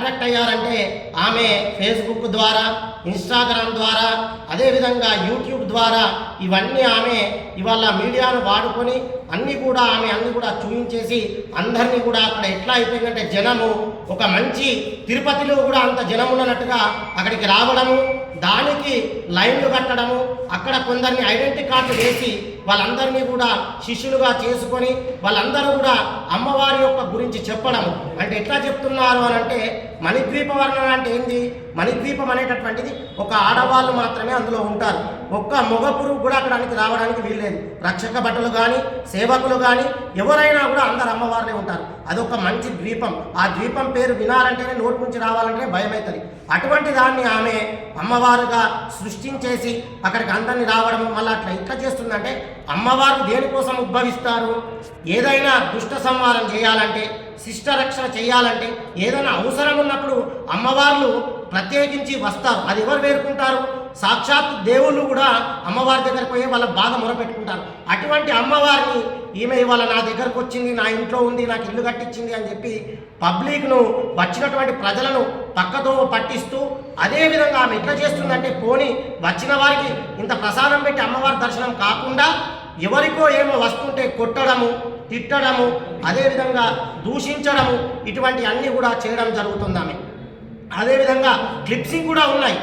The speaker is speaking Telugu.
అట్రాక్ట్ అయ్యారంటే ఆమె ఫేస్బుక్ ద్వారా, ఇన్స్టాగ్రామ్ ద్వారా, అదేవిధంగా యూట్యూబ్ ద్వారా ఇవన్నీ ఆమె ఇవాళ మీడియాను వాడుకొని అన్నీ కూడా చూపించేసి అందరినీ కూడా అక్కడ ఎట్లా అయిపోయిందంటే జనము ఒక మంచి తిరుపతిలో కూడా అంత జనం ఉన్నట్టుగా అక్కడికి రావడము, దానికి లైన్లు కట్టడము, అక్కడ కొందరిని ఐడెంటిటీ కార్డు వేసి వాళ్ళందరినీ కూడా శిష్యులుగా చేసుకొని వాళ్ళందరూ కూడా అమ్మవారి యొక్క గురించి చెప్పడము. అంటే ఎట్లా చెప్తున్నారు అని అంటే మణిద్వీప వర్ణన అంటే ఏంది? మణిద్వీపం అనేటటువంటిది ఒక ఆడవాళ్ళు మాత్రమే అందులో ఉంటారు. ఒక్క మగ పురుగు కూడా అక్కడానికి రావడానికి వీల్లేదు. రక్షక భటులు కానీ సేవకులు కానీ ఎవరైనా కూడా అందరు అమ్మవారినే ఉంటారు. అదొక మంచి ద్వీపం. ఆ ద్వీపం పేరు వినాలంటేనే నోటి నుంచి రావాలంటే భయమవుతుంది. అటువంటి దాన్ని ఆమె అమ్మవారుగా సృష్టించేసి అక్కడికి అందరినీ రావడం మళ్ళీ అట్లా ఇట్లా చేస్తుందంటే అమ్మవారు దేనికోసం ఉద్భవిస్తారు? ఏదైనా దుష్ట సంహారం చేయాలంటే, శిష్ట రక్షణ చేయాలంటే, ఏదైనా అవసరం ఉన్నప్పుడు అమ్మవార్లు ప్రత్యేకించి వస్తారు. అది ఎవరు వేరుకుంటారు? సాక్షాత్ దేవుళ్ళు కూడా అమ్మవారి దగ్గరకు పోయి వాళ్ళ బాధ మొరపెట్టుకుంటారు. అటువంటి అమ్మవారిని ఈమె ఇవాళ నా దగ్గరకు వచ్చింది, నా ఇంట్లో ఉంది, నాకు ఇల్లు కట్టించింది అని చెప్పి పబ్లిక్ను, వచ్చినటువంటి ప్రజలను పక్కతో పట్టిస్తూ అదేవిధంగా ఆమె ఎట్లా చేస్తుందంటే పోని వచ్చిన వారికి ఇంత ప్రసాదం పెట్టి అమ్మవారి దర్శనం కాకుండా ఎవరికో ఏమో వస్తుంటే కొట్టడము, తిట్టడము, అదేవిధంగా దూషించడము, ఇటువంటి అన్నీ కూడా చేయడం జరుగుతుంది ఆమె. అదేవిధంగా క్లిప్సింగ్ కూడా ఉన్నాయి.